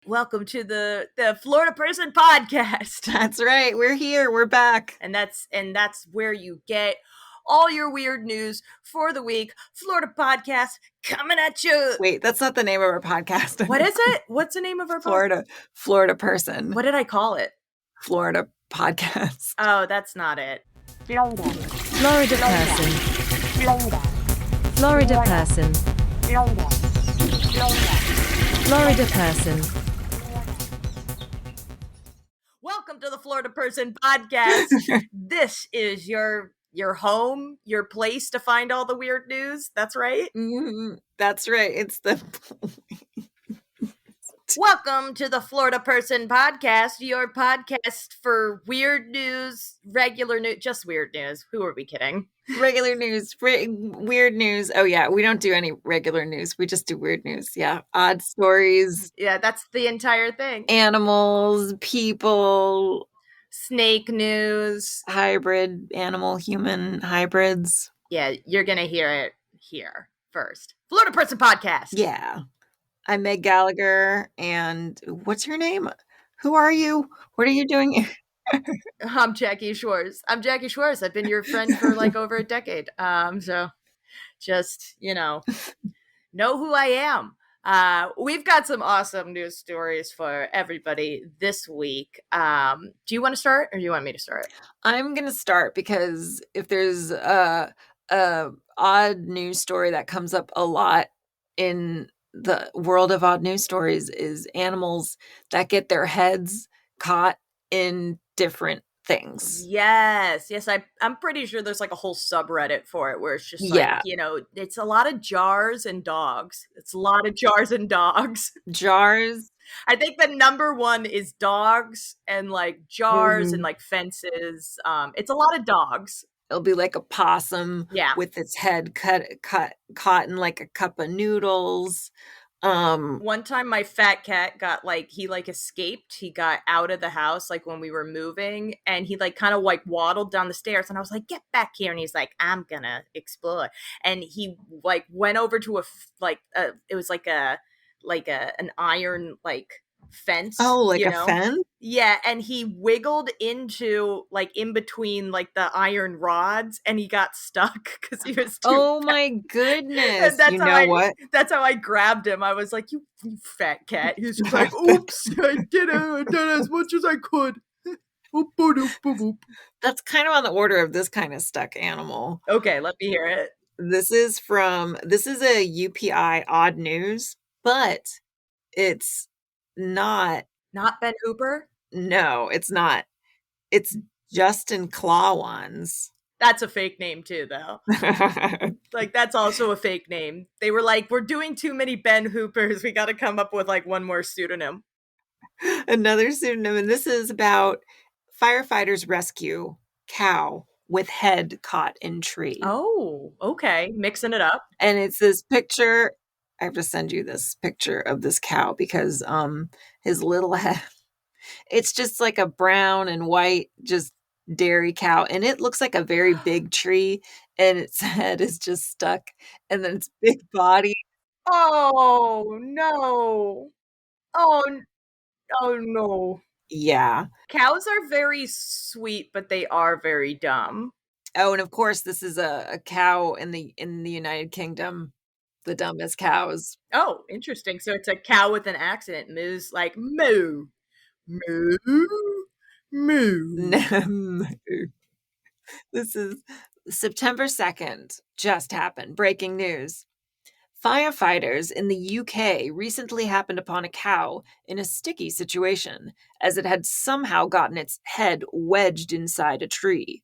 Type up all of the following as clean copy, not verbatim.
Welcome to the Florida Person Podcast. That's right. We're here. We're back. And that's where you get all your weird news for the week. Florida Podcast coming at you. Wait, that's not the name of our podcast. What is it? What's the name of our podcast? Florida Person. What did I call it? Florida Podcast. Oh, that's not it. Florida Person. Florida Person. Florida Person. Welcome to the Florida Person Podcast. This is your home, your place to find all the weird news. That's right. Mm-hmm. That's right. It's the Welcome to the Florida Person Podcast, your podcast for weird news, regular news, just weird news. Who are we kidding? regular news, weird news. Oh yeah, we don't do any regular news. We just do weird news. Yeah, odd stories. Yeah, that's the entire thing. Animals, people, snake news, hybrid animal human hybrids. Yeah, you're gonna hear it here first. Florida Person Podcast. Yeah. I'm Meg Gallagher, and what's your name? Who are you? What are you doing here? I'm Jacki Schwartz. I've been your friend for like over a decade. So just, know who I am. We've got some awesome news stories for everybody this week. Do you want to start or do you want me to start? I'm going to start because if there's a odd news story that comes up a lot in the world of odd news stories is animals that get their heads caught in different things. Yes. I'm pretty sure there's like a whole subreddit for it where it's just like, it's a lot of jars and dogs. It's a lot of jars and dogs. Jars. I think the number one is dogs and like jars and like fences. It's a lot of dogs. It'll be like a possum with its head caught in like a cup of noodles. One time my fat cat got he escaped. He got out of the house like when we were moving, and he kind of waddled down the stairs, and I was like, get back here. And he's like, I'm gonna explore. And he went over to it was an iron fence. Oh, like a fence? Yeah, and he wiggled into in between the iron rods, and he got stuck because he was too Oh fat. My goodness. That's what? That's how I grabbed him. I was like, you fat cat. He's just like, oops, I did as much as I could. That's kind of on the order of this kind of stuck animal. Okay, let me hear it. This is a UPI odd news, but it's not Ben Hooper? No, it's not. It's Justin Clawans. That's a fake name too, though. That's also a fake name. They were like, we're doing too many Ben Hoopers. We got to come up with one more pseudonym. Another pseudonym, and this is about firefighters rescue cow with head caught in tree. Oh, okay. Mixing it up. And it's this picture. I have to send you this picture of this cow because his little head, it's just like a brown and white just dairy cow, and it looks like a very big tree, and its head is just stuck, and then its big body. Oh no. Oh no. Yeah. Cows are very sweet, but they are very dumb. Oh, and of course this is a cow in the United Kingdom. The dumbest cows. Oh, interesting. So it's a cow with an accent. Moos like moo. Moo. Moo. This is September 2nd. Just happened. Breaking news. Firefighters in the UK recently happened upon a cow in a sticky situation as it had somehow gotten its head wedged inside a tree.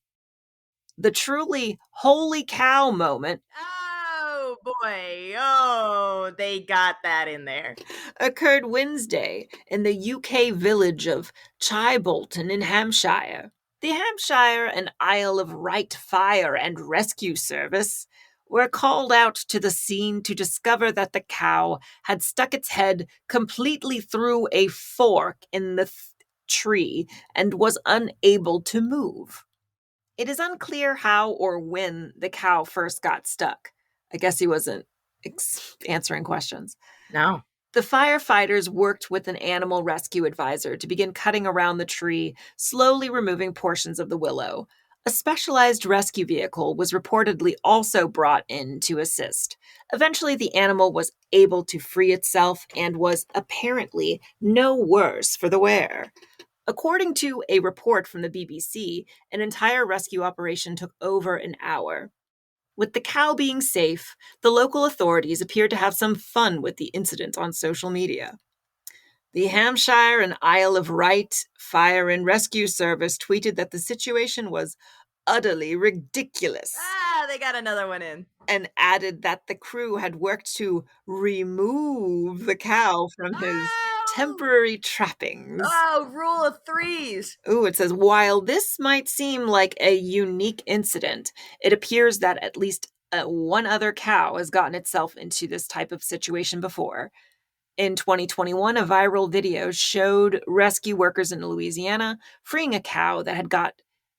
The truly holy cow moment. Oh boy. Oh, they got that in there. Occurred Wednesday in the UK village of Chilbolton in Hampshire. The Hampshire and Isle of Wight Fire and Rescue Service were called out to the scene to discover that the cow had stuck its head completely through a fork in the tree and was unable to move. It is unclear how or when the cow first got stuck. I guess he wasn't answering questions. No. The firefighters worked with an animal rescue advisor to begin cutting around the tree, slowly removing portions of the willow. A specialized rescue vehicle was reportedly also brought in to assist. Eventually, the animal was able to free itself and was apparently no worse for the wear. According to a report from the BBC, an entire rescue operation took over an hour. With the cow being safe, the local authorities appeared to have some fun with the incident on social media. The Hampshire and Isle of Wight Fire and Rescue Service tweeted that the situation was utterly ridiculous They got another one in. and added that the crew had worked to remove the cow from his temporary trappings. Oh, rule of threes. Ooh, it says, while this might seem like a unique incident, it appears that at least one other cow has gotten itself into this type of situation before. In 2021, a viral video showed rescue workers in Louisiana freeing a cow that had got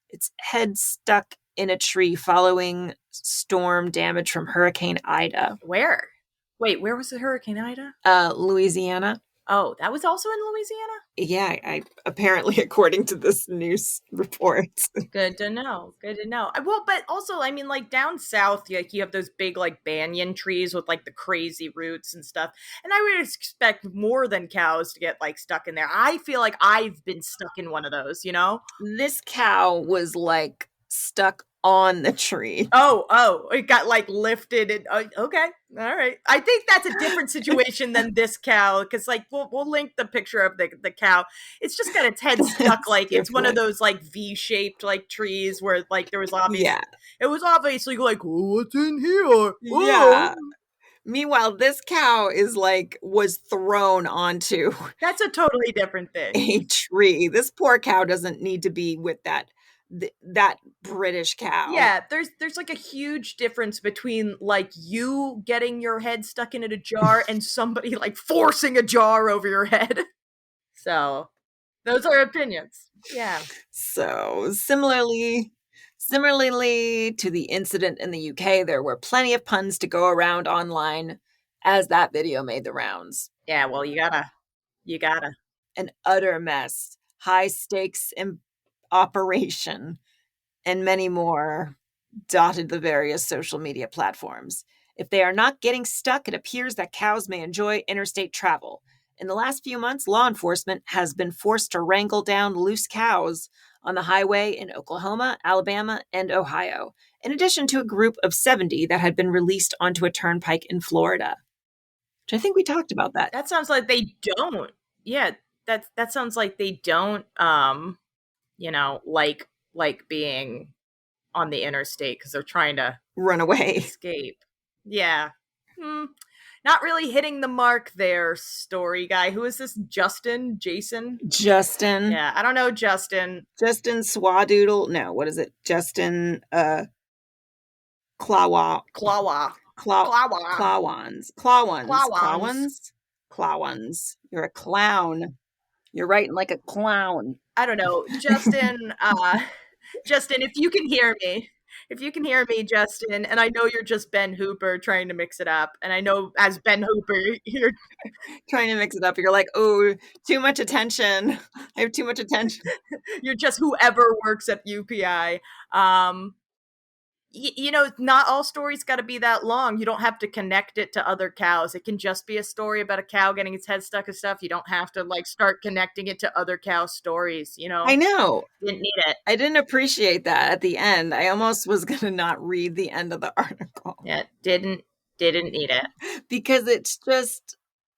its head stuck in a tree following storm damage from Hurricane Ida. Where? Wait, where was the Hurricane Ida? Louisiana. Oh, that was also in Louisiana? Yeah, I apparently, according to this news report. Good to know. Good to know. Well, but also, I mean, like down south, like you have those big like banyan trees with like the crazy roots and stuff. And I would expect more than cows to get like stuck in there. I feel like I've been stuck in one of those, you know? This cow was like stuck on the tree. Oh, it got like lifted and okay. All right. I think that's a different situation than this cow because like we'll link the picture of the cow. It's just got its head stuck like it's one of those like V-shaped like trees where like there was obviously it was obviously like, oh, what's in here? Oh. Yeah. Meanwhile, this cow is like was thrown onto That's a totally different thing. a tree. This poor cow doesn't need to be with that British cow. Yeah, there's like a huge difference between like you getting your head stuck in a jar and somebody like forcing a jar over your head. So, those are opinions. Yeah. So, similarly to the incident in the UK, there were plenty of puns to go around online as that video made the rounds. Yeah, well, you gotta. An utter mess, high stakes operation, and many more dotted the various social media platforms. If they are not getting stuck, it appears that cows may enjoy interstate travel. In the last few months, law enforcement has been forced to wrangle down loose cows on the highway in Oklahoma, Alabama, and Ohio, in addition to a group of 70 that had been released onto a turnpike in Florida. Which I think we talked about that. That sounds like they don't. Yeah, that sounds like they don't like being on the interstate because they're trying to run away, escape. Yeah. Not really hitting the mark there, story guy. Who is this? Jason? Yeah, I don't know Justin. Justin Swadoodle. No, what is it? Justin Clawans. You're a clown. You're writing like a clown. I don't know. Justin, Justin, if you can hear me, Justin, and I know you're just Ben Hooper trying to mix it up, and I know as Ben Hooper, you're trying to mix it up. You're like, oh, too much attention. I have too much attention. You're just whoever works at UPI. Not all stories got to be that long. You don't have to connect it to other cows. It can just be a story about a cow getting its head stuck and stuff. You don't have to like start connecting it to other cow stories, you know? I know. Didn't need it. I didn't appreciate that at the end. I almost was going to not read the end of the article. Yeah, didn't need it. Because it's just,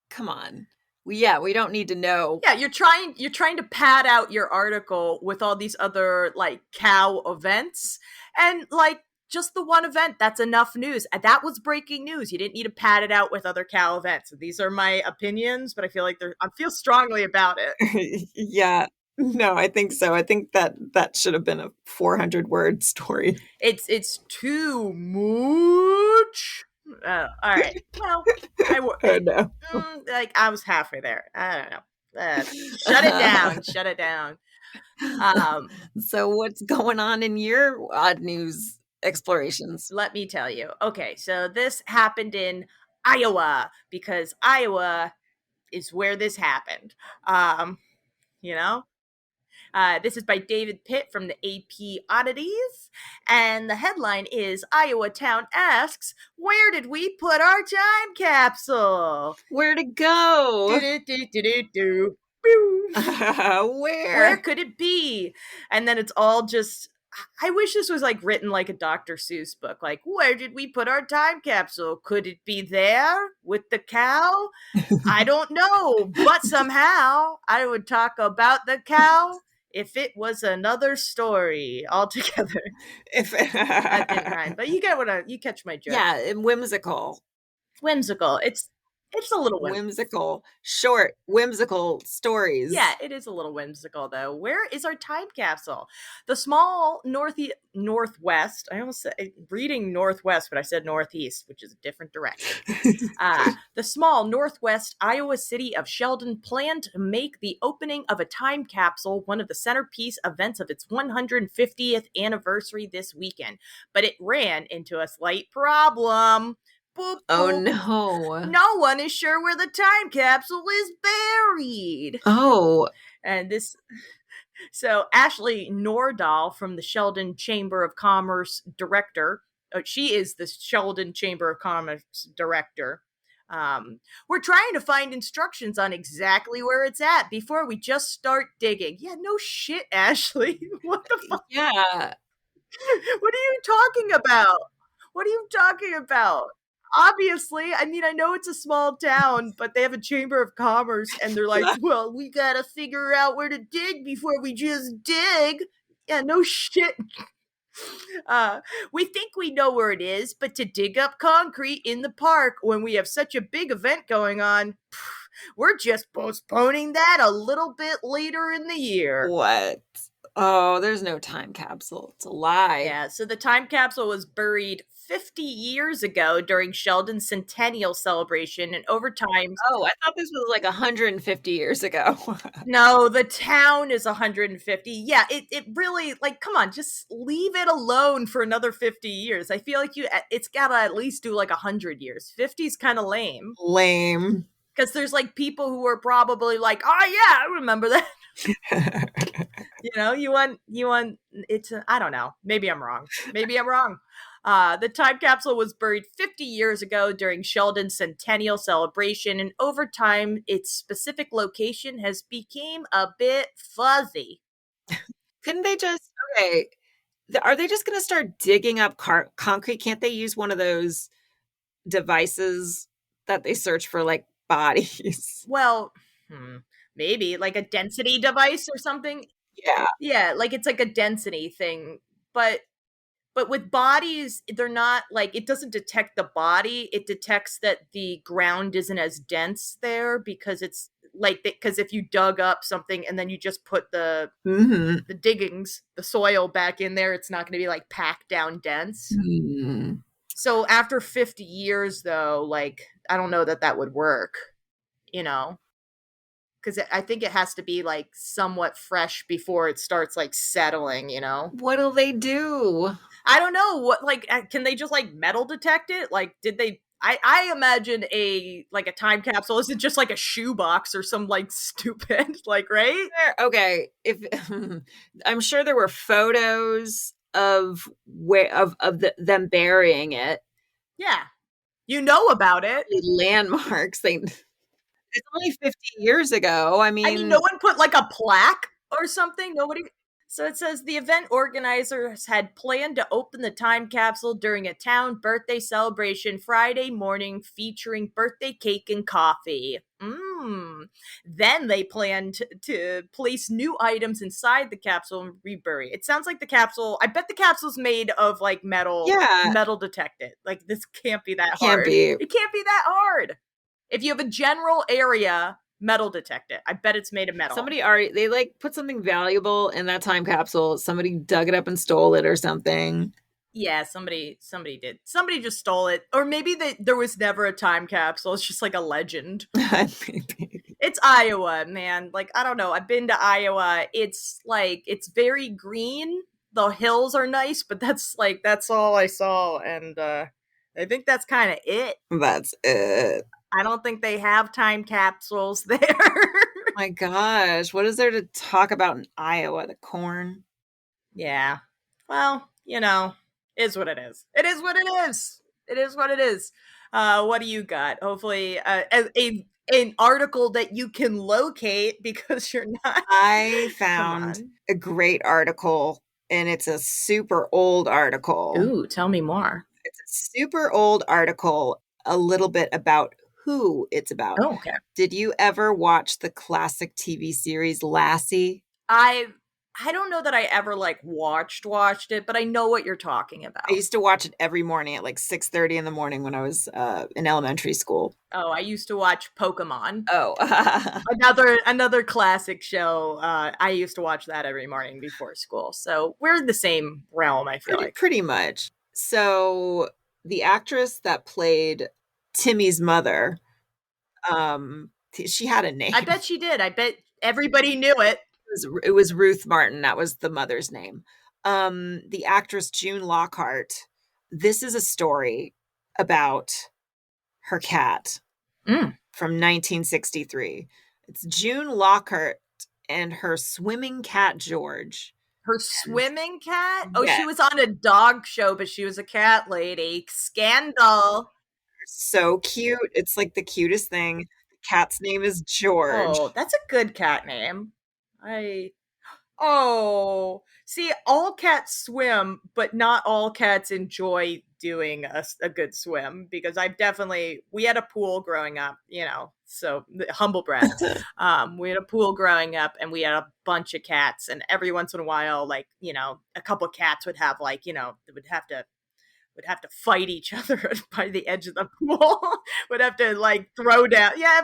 come on. We don't need to know. Yeah, you're trying to pad out your article with all these other like cow events, and like just the one event, that's enough news. And that was breaking news. You didn't need to pad it out with other cow events. These are my opinions, but I feel like I feel strongly about it. Yeah. No, I think so. I think that should have been a 400-word story. It's too much. All right. Well, I was halfway there. I don't know. Shut it down. Shut it down. So what's going on in your odd news explorations? Let me tell you. Okay, so this happened in Iowa because Iowa is where this happened. You know? This is by David Pitt from the AP Oddities. And the headline is Iowa Town asks, where did we put our time capsule? Where'd it go? Do-do-do-do-do-do. Where Where? could it be? And then it's all just. I wish this was like written like a Dr. Seuss book. Like, where did we put our time capsule? Could it be there with the cow? I don't know, but somehow I would talk about the cow if it was another story altogether. That didn't rhyme, but you get what you catch my joke. Yeah, whimsical. Whimsical. It's a little whimsical. Short, whimsical stories. Yeah, it is a little whimsical, though. Where is our time capsule? The small northwest. I almost said reading northwest, but I said northeast, which is a different direction. The small northwest Iowa city of Sheldon planned to make the opening of a time capsule one of the centerpiece events of its 150th anniversary this weekend, but it ran into a slight problem. Boop, boop. Oh no. No one is sure where the time capsule is buried. Oh. And this. So Ashley Nordahl from the Sheldon Chamber of Commerce director. She is the Sheldon Chamber of Commerce director. We're trying to find instructions on exactly where it's at before we just start digging. Yeah, no shit, Ashley. What the fuck? Yeah. What are you talking about? What are you talking about? Obviously, I mean, I know it's a small town, but they have a chamber of commerce, and they're like, well, we gotta figure out where to dig before we just dig. Yeah, no shit. We think we know where it is, but to dig up concrete in the park when we have such a big event going on, we're just postponing that a little bit later in the year. What? Oh, there's no time capsule. It's a lie. Yeah, so the time capsule was buried 50 years ago during Sheldon's centennial celebration, and over time. Oh, I thought this was like 150 years ago. No, the town is 150. Yeah, it really, like, come on, just leave it alone for another 50 years. I feel like it's gotta at least do like 100 years. 50 is kind of lame. Lame. Because there's like people who are probably like, oh yeah, I remember that. You want it's I don't know. Maybe I'm wrong. The time capsule was buried 50 years ago during Sheldon's centennial celebration, and over time, its specific location has become a bit fuzzy. Couldn't they just, okay, are they just going to start digging up concrete? Can't they use one of those devices that they search for, like, bodies? Well, maybe, like a density device or something. Yeah. Yeah, like it's like a density thing, but with bodies, they're not like, it doesn't detect the body. It detects that the ground isn't as dense there because it's like, because if you dug up something and then you just put the diggings, the soil back in there, it's not going to be like packed down dense. Mm. So after 50 years though, like, I don't know that would work, because I think it has to be like somewhat fresh before it starts like settling, What'll they do? I don't know. What, like, can they just like metal detect it? Like, did they? I imagine a time capsule isn't just like a shoebox or some like stupid, like, right? Okay, if I'm sure there were photos of them burying it. Yeah, you know about it. Landmarks. It's only 50 years ago. I mean, no one put like a plaque or something. Nobody. So it says the event organizers had planned to open the time capsule during a town birthday celebration Friday morning featuring birthday cake and coffee. Then they planned to place new items inside the capsule and rebury. It sounds like the capsule, I bet the capsule's made of like metal. Yeah. Metal detected. Like, this can't be that hard. It can't be that hard. If you have a general area, metal detect it. I bet it's made of metal. They like put something valuable in that time capsule. Somebody dug it up and stole it or something. Yeah, somebody did. Somebody just stole it. Or maybe there was never a time capsule. It's just like a legend. It's Iowa, man. Like, I don't know. I've been to Iowa. It's like, it's very green. The hills are nice, but that's all I saw. And I think that's kind of it. That's it. I don't think they have time capsules there. My gosh, what is there to talk about in Iowa? The corn? Yeah. Well, is what it is. It is what it is. It is what it is. What do you got? Hopefully, an article that you can locate because you're not. I Come found on. a great article, and it's a super old article. Ooh, tell me more. It's a super old article, a little bit about who it's about. Oh, okay. Did you ever watch the classic TV series Lassie? I I don't know that I ever like watched it, but I know what you're talking I about. used to watch it every morning at like 6:30 in the morning when I was in elementary school. Oh, I used to watch Pokemon. Oh, Another classic show. I used to watch that every morning before school. So we're in the same realm, I feel like. pretty much. So the actress that played Timmy's mother, she had a name. I bet she did. I bet everybody knew it. It was Ruth Martin. That was the mother's name. The actress June Lockhart. This is a story about her cat Mm. from 1963. It's June Lockhart and her swimming cat George. Her swimming cat? Oh, Yeah. she was on a dog show, but she was a cat lady. Scandal. So cute. It's like the cutest thing. The cat's name is George. Oh, that's a good cat name. I Oh, see, all cats swim, but not all cats enjoy doing a good swim because we had a pool growing up, so humble brag. We had a pool growing up and we had a bunch of cats, and every once in a while, like, a couple cats would have like, they would have to fight each other by the edge of the pool. Would have to like throw down. Yeah,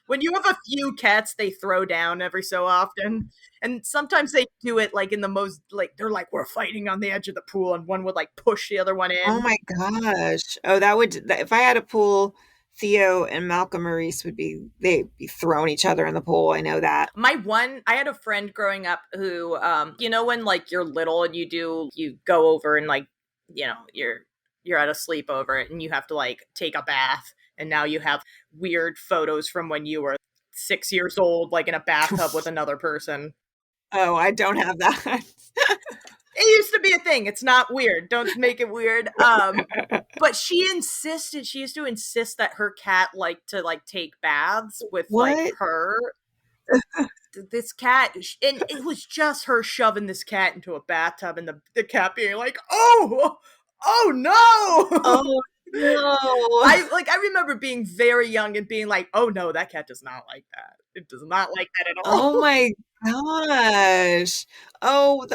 when you have a few cats, they throw down every so often. And sometimes they do it like in the most like they're like we're fighting on the edge of the pool and one would like push the other one Oh in. my gosh. Oh, if I had a pool, Theo and Malcolm Maurice they'd be throwing each other in the pool. I know that. I had a friend growing up who when like you're little and you go over and like, you're at a sleepover and you have to like take a bath and now you have weird photos from when you were 6 years old, like in a bathtub with another person. Oh, I don't have that. It used to be a thing. It's not weird. Don't make it weird. But she used to insist that her cat liked to like take baths with like What? her. This cat, and it was just her shoving this cat into a bathtub and the cat being like, oh no. Oh no. I remember being very young and being like, oh no, that cat does not like that. It does not like that at all. Oh my gosh. Oh,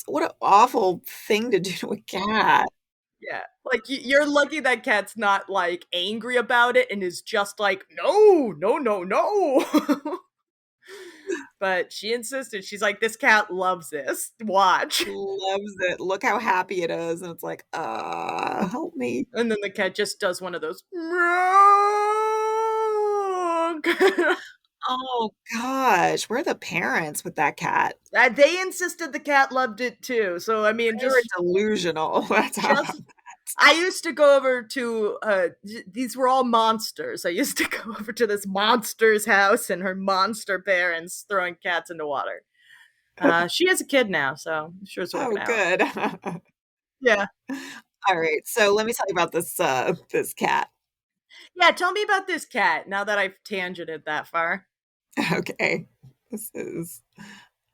what an awful thing to do to a cat. Yeah, like you're lucky that cat's not like angry about it and is just like, no, no, no, no. But she insisted. She's like, this cat loves this. Watch. Loves it. Look how happy it is. And it's like, help me. And then the cat just does one of those. Oh gosh. Where are the parents with that cat? They insisted the cat loved it too. So I mean, They were delusional. That's how I used to go over to these were all monsters. I used to go over to this monster's house and her monster parents throwing cats into water. She has a kid now, so I'm sure it's working out. good. Yeah. All right. So let me tell you about this cat. Yeah, tell me about this cat now that I've tangented that far. Okay. This is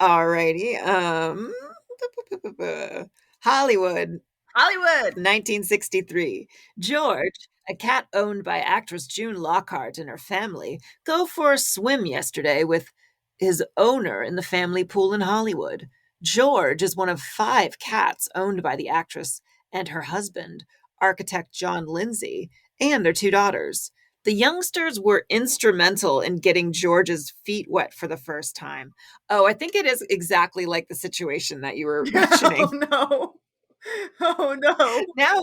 alrighty. Hollywood, Hollywood. 1963. George, a cat owned by actress June Lockhart and her family, go for a swim yesterday with his owner in the family pool in Hollywood. George is one of 5 cats owned by the actress and her husband, architect John Lindsay, and their 2 daughters. The youngsters were instrumental in getting George's feet wet for the first time. Oh, I think it is exactly like the situation that you were mentioning. Oh no. Oh no. Now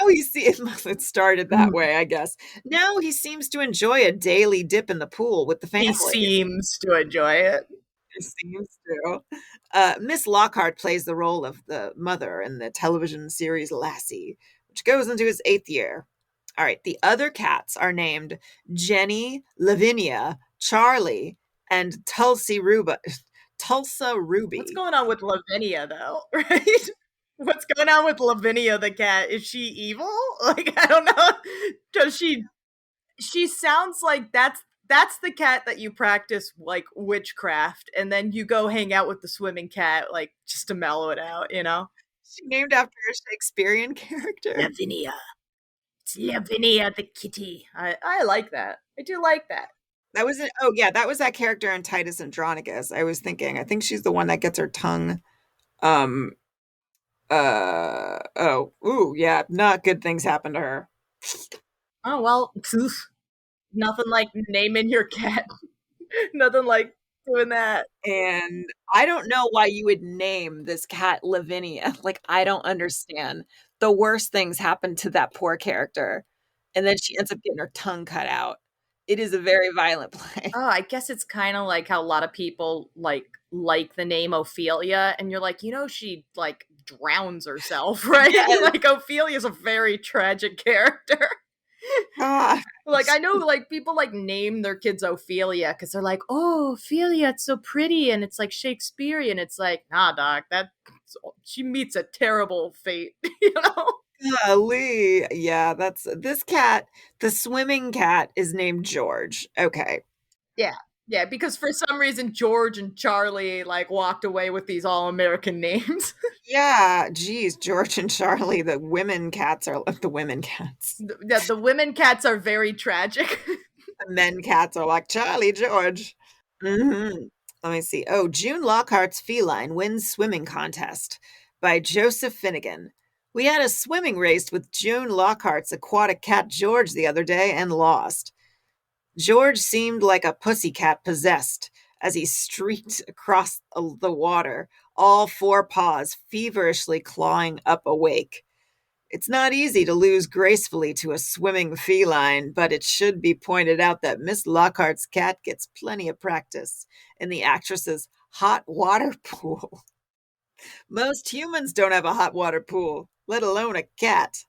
it started that way, I guess. Now he seems to enjoy a daily dip in the pool with the family. He seems to enjoy it. He seems to. Miss Lockhart plays the role of the mother in the television series Lassie, which goes into its 8th year. All right, the other cats are named Jenny, Lavinia, Charlie, and Tulsa What's Ruby. going on with Lavinia though? Right? What's going on with Lavinia the cat? Is she evil? Like I don't know. Does she sounds like that's the cat that you practice like witchcraft and then you go hang out with the swimming cat like just to mellow it out, you know? She named after a Shakespearean character. Lavinia. It's Lavinia the kitty. I like that. I do like that. That was it. Oh yeah, that was that character in Titus Andronicus. I was thinking. I think she's the one that gets her tongue. Um. Oh. Ooh. Yeah. Not good things happen to her. Oh well, nothing like naming your cat. Nothing like doing that. And I don't know why you would name this cat Lavinia. Like I don't understand. The worst things happen to that poor character, and then she ends up getting her tongue cut out. It is a very violent play. Oh, I guess it's kind of like how a lot of people like the name Ophelia, and you're like, she like drowns herself, right? Yes. Like Ophelia's a very tragic character. God. Like I know like people like name their kids Ophelia because they're like, oh, Ophelia, it's so pretty and it's like Shakespearean. It's like, nah, doc, that she meets a terrible fate, you know? Golly. Yeah, that's this cat. The swimming cat is named George. Okay. Yeah. Yeah, because for some reason George and Charlie like walked away with these all American names. Yeah, geez, George and Charlie, the women cats are the women cats. The women cats are very tragic. The men cats are like Charlie, George. Let me see. Oh, June Lockhart's Feline wins swimming contest by Joseph Finnegan. We had a swimming race with June Lockhart's aquatic cat George the other day and lost. George seemed like a pussycat possessed as he streaked across the water, all four paws feverishly clawing up a wake. It's not easy to lose gracefully to a swimming feline, but it should be pointed out that Miss Lockhart's cat gets plenty of practice in the actress's hot water pool. Most humans don't have a hot water pool, let alone a cat.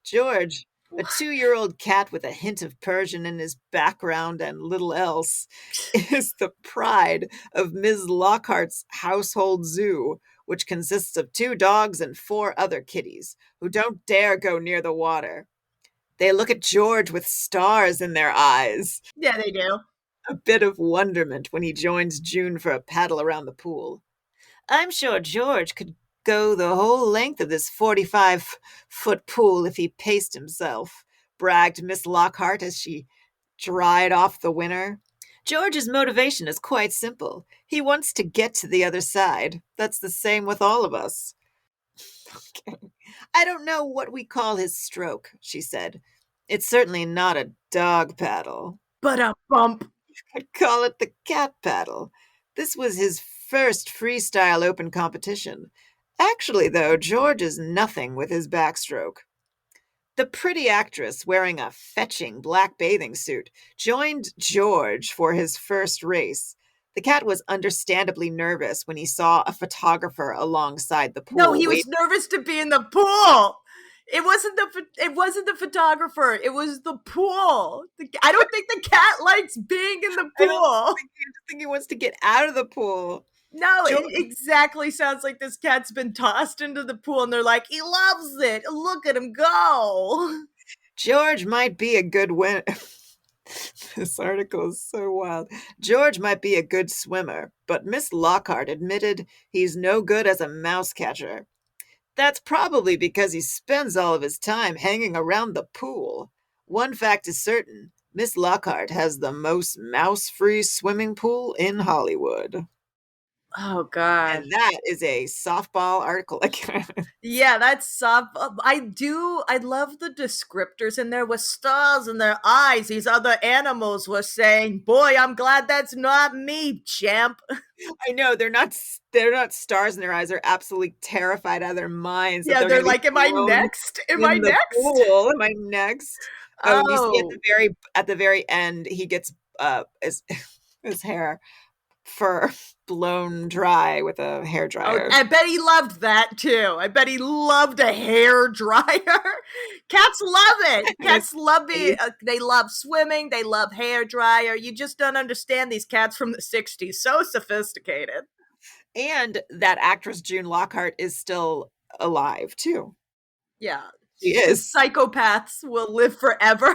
George, a 2-year-old cat with a hint of Persian in his background and little else, is the pride of Ms. Lockhart's household zoo, which consists of 2 dogs and 4 other kitties who don't dare go near the water. They look at George with stars in their eyes, Yeah, they do. a bit of wonderment when he joins June for a paddle around the pool. I'm sure George could go the whole length of this 45-foot pool if he paced himself, bragged Miss Lockhart as she dried off the winner. George's motivation is quite simple. He wants to get to the other side. That's the same with all of us. Okay. I don't know what we call his stroke, she said. It's certainly not a dog paddle. But a bump. I'd call it the cat paddle. This was his first freestyle open competition. Actually, though, George is nothing with his backstroke. The pretty actress wearing a fetching black bathing suit joined George for his first race. The cat was understandably nervous when he saw a photographer alongside the pool. No, he was nervous to be in the pool. It wasn't the photographer. It was the pool. I don't think the cat likes being in the pool. I think he wants to get out of the pool. No, it exactly sounds like this cat's been tossed into the pool and they're like, he loves it. Look at him go. George might be a good winner. This article is so wild. George might be a good swimmer, but Miss Lockhart admitted he's no good as a mouse catcher. That's probably because he spends all of his time hanging around the pool. One fact is certain. Miss Lockhart has the most mouse-free swimming pool in Hollywood. Oh, God. And that is a softball article again. Yeah, that's I love the descriptors in there with stars in their eyes. These other animals were saying, boy, I'm glad that's not me, champ. I know, they're not stars in their eyes. They're absolutely terrified out of their minds. Yeah, they're like, am I next? Am I next? Pool. Am I next? You see at the very end, he gets his hair fur blown dry with a Oh, hairdryer. I bet he loved that too. I bet he loved a hair dryer. Cats love it. And his Cats love it. face. They love swimming. They love hair dryer. You just don't understand these cats from the 60s. So sophisticated. And that actress June Lockhart is still alive too. Yeah. She is. Psychopaths will live forever.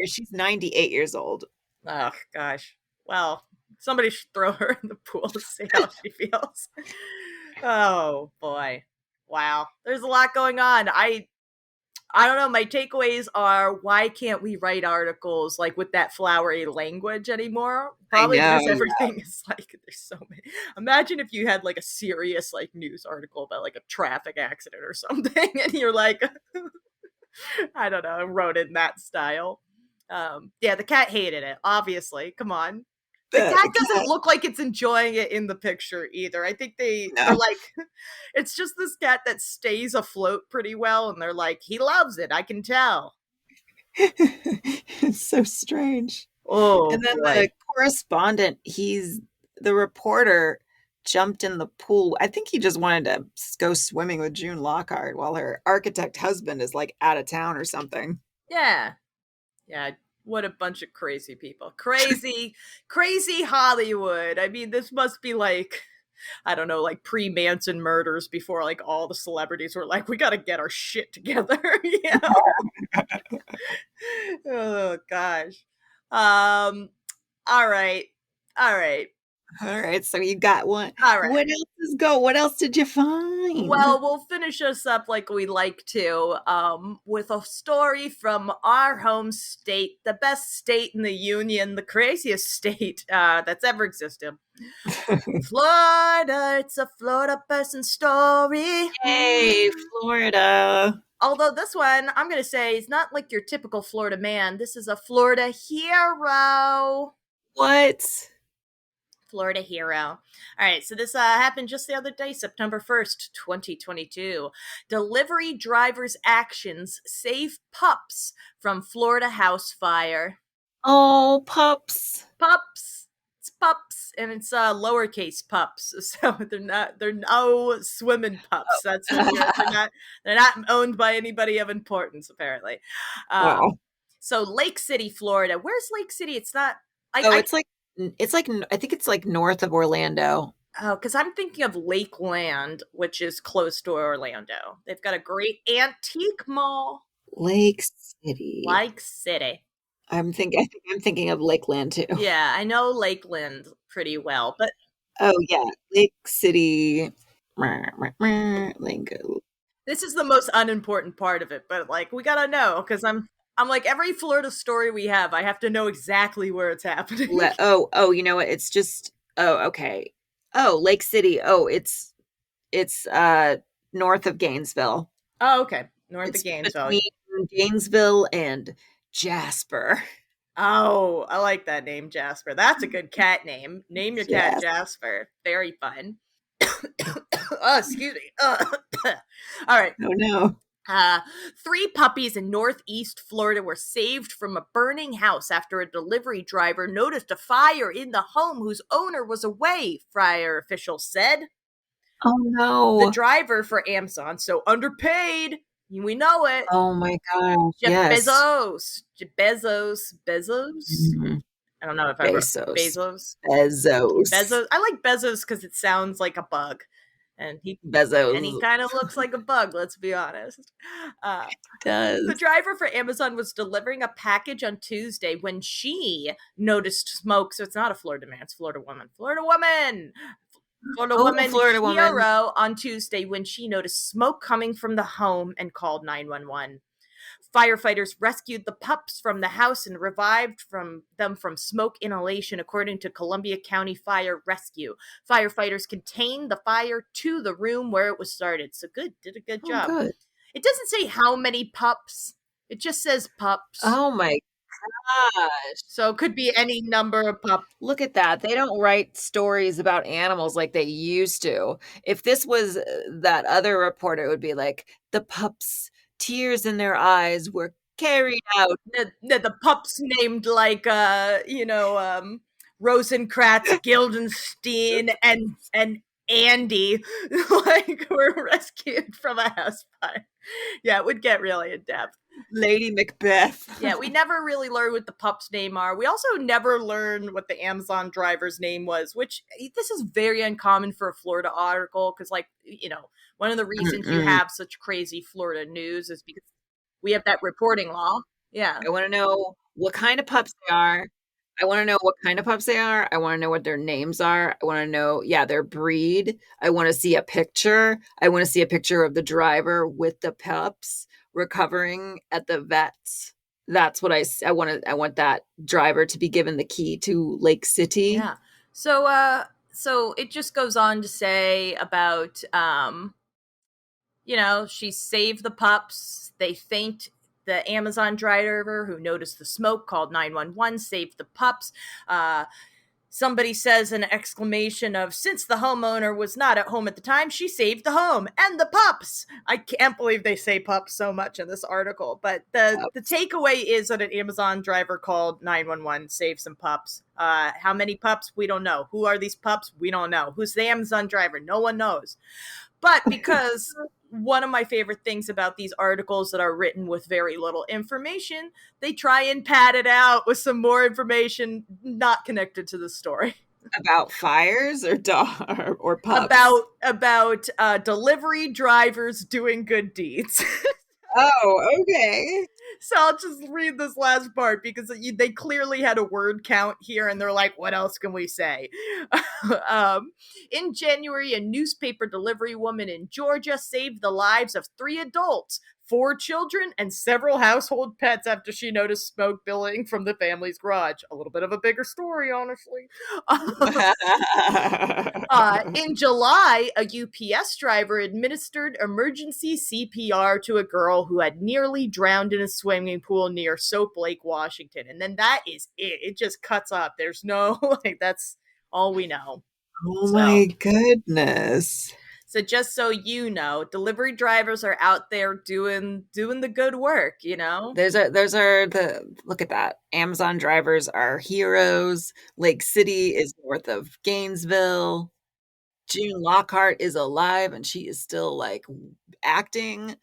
She's 98 years old. Oh, gosh. Well, somebody should throw her in the pool to see how she feels. Oh, boy. Wow. There's a lot going on. I don't know. My takeaways are, why can't we write articles like with that flowery language anymore? Probably know, because everything is like, there's so many. Imagine if you had like a serious like news article about like a traffic accident or something, and you're like, I don't know, wrote it in that style. Yeah, the cat hated it. Obviously, come on. The cat doesn't look like it's enjoying it in the picture either. I think they're like, it's just this cat that stays afloat pretty well, and they're like, he loves it. I can tell. It's so strange. Oh, And then boy. the correspondent, the reporter jumped in the pool. I think he just wanted to go swimming with June Lockhart while her architect husband is like out of town or something. Yeah. Yeah. What a bunch of crazy people. Crazy, crazy Hollywood. I mean, this must be like, I don't know, like pre-Manson murders before like all the celebrities were like, we got to get our shit together. You know? Oh, gosh. All right. All right. All right, so you got one. All right. What else did you find? Well, we'll finish us up like we like to, with a story from our home state, the best state in the union, the craziest state that's ever existed. Florida, it's a Florida person story. Hey, Florida. Although this one, I'm going to say, is not like your typical Florida man. This is a Florida hero. What? Florida hero. All right, so this happened just the other day, September 1st, 2022. Delivery driver's actions save pups from Florida house fire. Oh, pups. Pups. It's pups, and it's lowercase pups. So they're no swimming pups. That's they're not owned by anybody of importance, apparently. Wow. So Lake City, Florida. Where's Lake City? It's not It's like I think it's like north of Orlando. Oh, because I'm thinking of Lakeland, which is close to Orlando. They've got a great antique mall. Lake City. Lake City. I think I'm thinking of Lakeland too. Yeah, I know Lakeland pretty well, but oh yeah, Lake City. Lingo. This is the most unimportant part of it. But like, we gotta know because I'm like every Florida story we have, I have to know exactly where it's happening. You know what? It's just okay. Oh, Lake City. Oh, it's north of Gainesville. Oh, okay, north of Gainesville. Between Gainesville and Jasper. Oh, I like that name, Jasper. That's a good cat name. Name your cat Jasper. Very fun. Oh, excuse me. All right. Oh no. 3 puppies in Northeast Florida were saved from a burning house after a delivery driver noticed a fire in the home whose owner was away, fire officials said. Oh no. The driver for Amazon, so underpaid. We know it. Oh my gosh. Jeff yes. Bezos. Mm-hmm. I don't know if I Bezos. Bezos. I like Bezos because it sounds like a bug. And he kind of looks like a bug, let's be honest. Does. The driver for Amazon was delivering a package on Tuesday when she noticed smoke. So it's not a Florida man, it's Florida woman. Florida woman hero on Tuesday when she noticed smoke coming from the home and called 911. Firefighters rescued the pups from the house and revived them from smoke inhalation, according to Columbia County Fire Rescue. Firefighters contained the fire to the room where it was started. So did a good job. Good. It doesn't say how many pups. It just says pups. Oh my gosh. So it could be any number of pups. Look at that. They don't write stories about animals like they used to. If this was that other reporter, it would be like, the pups, tears in their eyes, were carried out. The pups named like Rosencrantz, Guildenstein, and Andy like were rescued from a house fire. Yeah, it would get really in depth. Lady Macbeth. Yeah, we never really learn what the pup's name are. We also never learn what the Amazon driver's name was, which this is very uncommon for a Florida article because, like, one of the reasons you have such crazy Florida news is because we have that reporting law. Yeah. I want to know what kind of pups they are. I want to know what kind of pups they are. I want to know what their names are. I want to know, their breed. I want to see a picture. I want to see a picture of the driver with the pups recovering at the vets. That's what I want. I want that driver to be given the key to Lake City. Yeah. So it just goes on to say about, she saved the pups. They thanked the Amazon driver who noticed the smoke, called 911, saved the pups. Somebody says an exclamation of, since the homeowner was not at home at the time, she saved the home and the pups. I can't believe they say pups so much in this article. But the takeaway is that an Amazon driver called 911, saved some pups. How many pups? We don't know. Who are these pups? We don't know. Who's the Amazon driver? No one knows. But because one of my favorite things about these articles that are written with very little information, they try and pad it out with some more information not connected to the story. About fires or pups? About delivery drivers doing good deeds. Oh, okay. So I'll just read this last part because they clearly had a word count here and they're like, what else can we say? In January, a newspaper delivery woman in Georgia saved the lives of 3 adults, 4 children, and several household pets after she noticed smoke billowing from the family's garage. A little bit of a bigger story, honestly. In July, a UPS driver administered emergency CPR to a girl who had nearly drowned in a swimming pool near Soap Lake, Washington. And then that is it. It just cuts up. There's no, that's all we know. My goodness. So just so you know, delivery drivers are out there doing the good work, Those are look at that. Amazon drivers are heroes. Lake City is north of Gainesville. June Lockhart is alive and she is still like acting.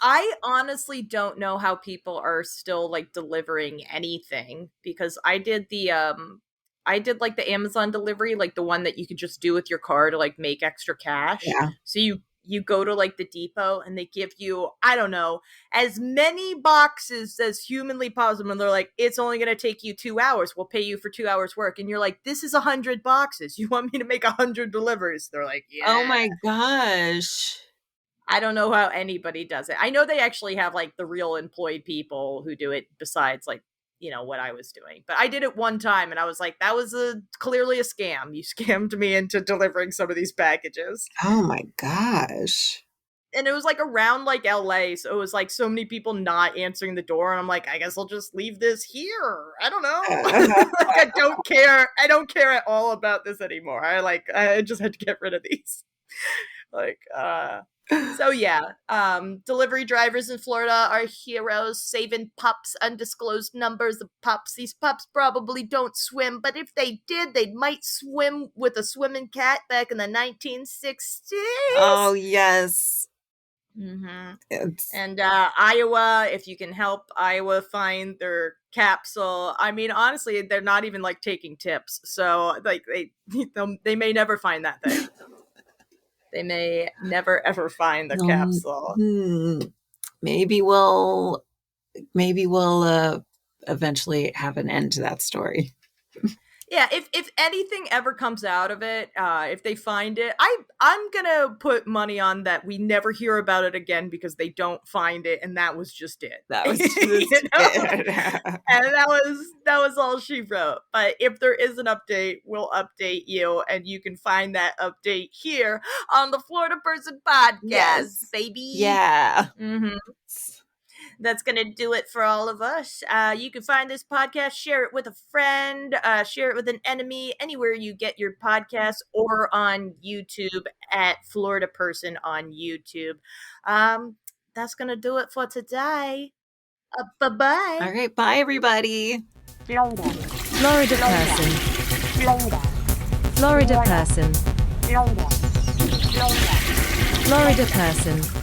I honestly don't know how people are still like delivering anything because I did like the Amazon delivery, like the one that you could just do with your car to like make extra cash. Yeah. So you go to like the depot and they give you, I don't know, as many boxes as humanly possible. And they're like, it's only going to take you 2 hours. We'll pay you for 2 hours work. And you're like, this is 100 boxes. You want me to make 100 deliveries? They're like, yeah. Oh my gosh. I don't know how anybody does it. I know they actually have like the real employed people who do it besides like, what I was doing. But I did it one time and I was like, that was clearly a scam. You scammed me into delivering some of these packages. Oh my gosh. And it was like around like LA. So it was like so many people not answering the door. And I'm like, I guess I'll just leave this here. I don't know. Like, I don't care. I don't care at all about this anymore. I just had to get rid of these. So yeah, delivery drivers in Florida are heroes, saving pups, undisclosed numbers of pups. These pups probably don't swim, but if they did, they might swim with a swimming cat back in the 1960s. Oh, yes. Mm-hmm. And Iowa, if you can help Iowa find their capsule. I mean, honestly, they're not even like taking tips. So like they may never find that thing. They may never ever find the capsule. Maybe we'll eventually have an end to that story. Yeah, if anything ever comes out of it, if they find it, I'm gonna put money on that we never hear about it again because they don't find it, and that was just it. That was just it. And that was all she wrote. But if there is an update, we'll update you, and you can find that update here on the Florida Person Podcast, baby. Yeah. Mm-hmm. That's going to do it for all of us. You can find this podcast, share it with a friend, share it with an enemy, anywhere you get your podcasts, or on YouTube at Florida Person on YouTube. That's going to do it for today. Bye-bye. All right. Bye, everybody. Florida Person. Florida person. Florida person.